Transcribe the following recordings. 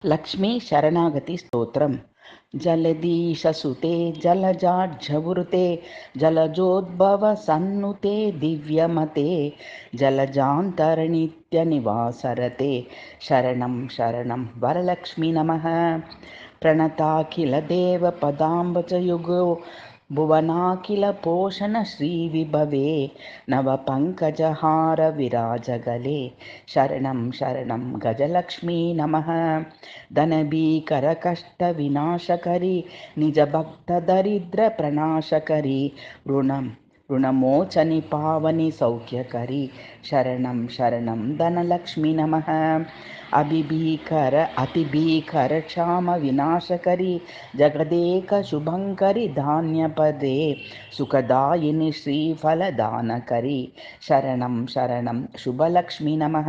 लक्ष्मी शरणागति स्तोत्रम्। जलदीशसुते जलजाढ्यवृते जलजोद्भवसन्नुते दिव्यमते जलजान्तरनित्यनिवासरते शरणं शरणं वरलक्ष्मी नमः। प्रणताखिलदेवपदाम्बुजयुगो भुवनाखिलपोषण श्रीविभवे नवपङ्कजहार विराजगले शरणं शरणं गजलक्ष्मी नमः। धनभीकरकष्टविनाशकरी निजभक्तदरिद्रप्रणाशकरी ऋणमोचनि पावनि सौख्यकरी शरणं शरणं धनलक्ष्मी नमः। अभिभीकर अतिभीकर क्षामविनाशकरी जगदेकशुभङ्करि धान्यपदे सुखदायिनि श्रीफलदानकरी शरणं शरणं शुभलक्ष्मी नमः।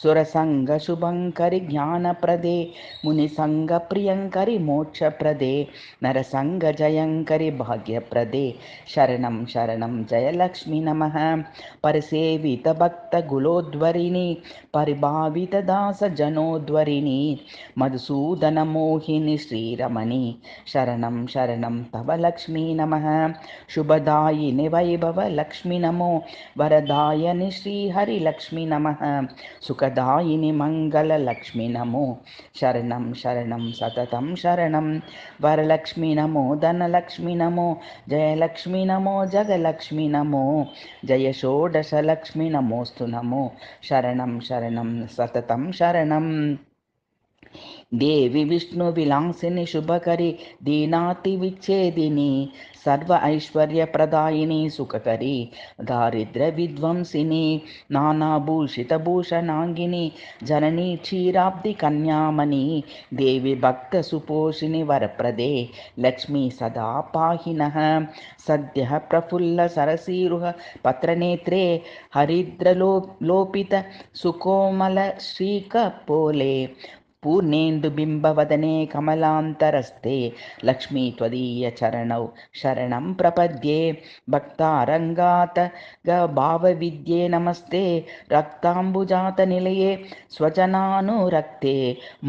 सुरसङ्गशुभङ्करि ज्ञानप्रदे मुनिसङ्गप्रियङ्करि मोक्षप्रदे नरसङ्गजयङ्करि भाग्यप्रदे शरणं शरणं जयलक्ष्मी नमः। परिसेवितभक्तकुलोद्वरिणि परिभावितदासजनोद्वरिणि मधुसूदनमोहिनि श्रीरमणि शरणं शरणं तव लक्ष्मी नमः। शुभदायिनि वैभवलक्ष्मी नमो वरदायनि श्रीहरिलक्ष्मी नमः। सुखदायिनि मङ्गललक्ष्मी नमो शरणं शरणं सततं शरणं वरलक्ष्मी नमो धनलक्ष्मी नमो जयलक्ष्मी नमो जगलक्ष्मी नमो जय षोडशलक्ष्मी नमोऽस्तु नमो शरणं शरणं सततं शरणं। देवी विष्णुविलासिनि शुभकरी दीनातिविच्छेदिनी सर्व ऐश्वर्यप्रदायिनी सुखकरी दारिद्र्यविध्वंसिनी नानाभूषितभूषणाङ्गिनी जननी क्षीराब्धिकन्यामणि देवी भक्तसुपोषिणि वरप्रदे लक्ष्मी सदा पाहि नः। सद्यः प्रफुल्लसरसीरुह पत्रनेत्रे हरिद्रलोपित सुकोमलश्रीकपोले पूर्णेन्दुबिम्बवदने कमलान्तरस्ते लक्ष्मी त्वदीयचरणौ शरणं प्रपद्ये। भक्तारङ्गातभावविद्ये नमस्ते रक्ताम्बुजातनिलये स्वजनानुरक्ते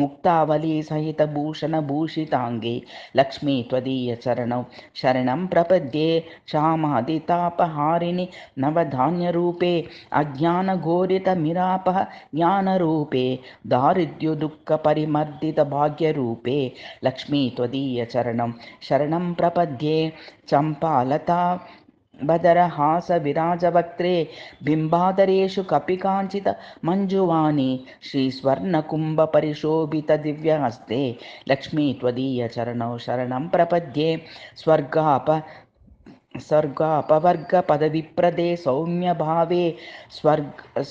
मुक्तावलीसहितभूषणभूषिताङ्गे लक्ष्मी त्वदीयचरणौ शरणं प्रपद्ये। क्षामादितापहारिणि नवधान्यरूपे अज्ञानघोरितमिरापः ज्ञानरूपे दारिद्र्यदुःखपरिमर्दितभाग्यरूपे लक्ष्मी त्वदीयचरणं शरणं प्रपद्ये। चम्पालता बदरहासविराजवक्त्रे बिम्बादरेषु कपिकाञ्चित मञ्जुवाणी श्रीस्वर्णकुम्भपरिशोभितदिव्यहस्ते लक्ष्मी त्वदीयचरणौ शरणं प्रपद्ये। स्वर्गापवर्गपदविप्रदे सौम्यभावे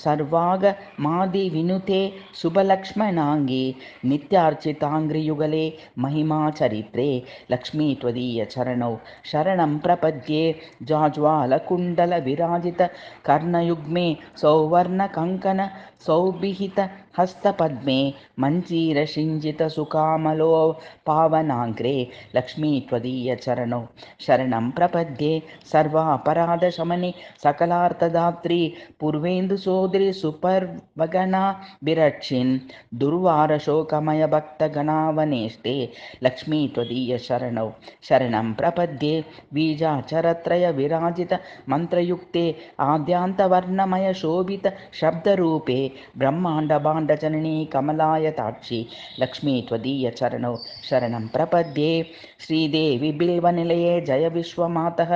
सर्वागमादिविनुते शुभलक्ष्मणाङ्गे नित्यार्चिताङ्घ्रियुगले महिमाचरित्रे लक्ष्मी त्वदीयचरणौ शरणं प्रपद्ये। जाज्वालकुण्डलविराजित कर्णयुग्मे सौवर्णकङ्कण सौभिहित हस्तपद्मे मञ्जीरसिञ्जितसुकामलो पावनाग्रे लक्ष्मी त्वदीयचरणौ शरणं प्रपद्ये। सर्वापराधशमनि सकलार्थदात्री पूर्वेन्दुसोदरि सुपर्वगणा विरक्षिन् दुर्वारशोकमय भक्तगणावनेष्टे लक्ष्मी त्वदीयशरणौ शरणं प्रपद्ये। बीजाचरत्रय विराजित मन्त्रयुक्ते आद्यान्तवर्णमय शोभित शब्दरूपे ब्रह्माण्डभाण्डजननी कमलायताक्षी लक्ष्मी त्वदीयचरणौ शरणं प्रपद्ये। श्रीदेवी बिल्वनिलये जय विश्वमातः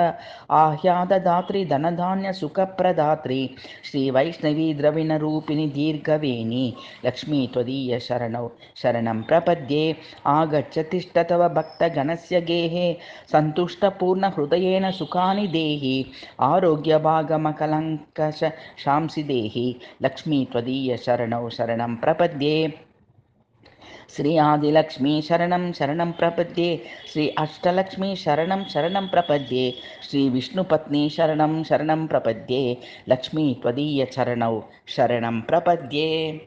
आह्याददात्री धनधान्यसुखप्रदात्री श्रीवैष्णवी द्रविणरूपिणी दीर्घवेणी लक्ष्मी त्वदीयशरणौ शरणं प्रपद्ये। आगच्छ तिष्ठ तव भक्तगणस्य गेहे सन्तुष्टपूर्णहृदयेन सुखानि देहि आरोग्यभागमकलङ्कष शांसि देहि लक्ष्मी त्वदीयशरणौ शरणं प्रपद्ये। श्री आदिलक्ष्मी शरणं शरणं प्रपद्ये। श्री अष्टलक्ष्मी शरणं शरणं प्रपद्ये। श्री विष्णुपत्नी शरणं शरणं प्रपद्ये लक्ष्मी त्वदीयचरणौ शरणं प्रपद्ये।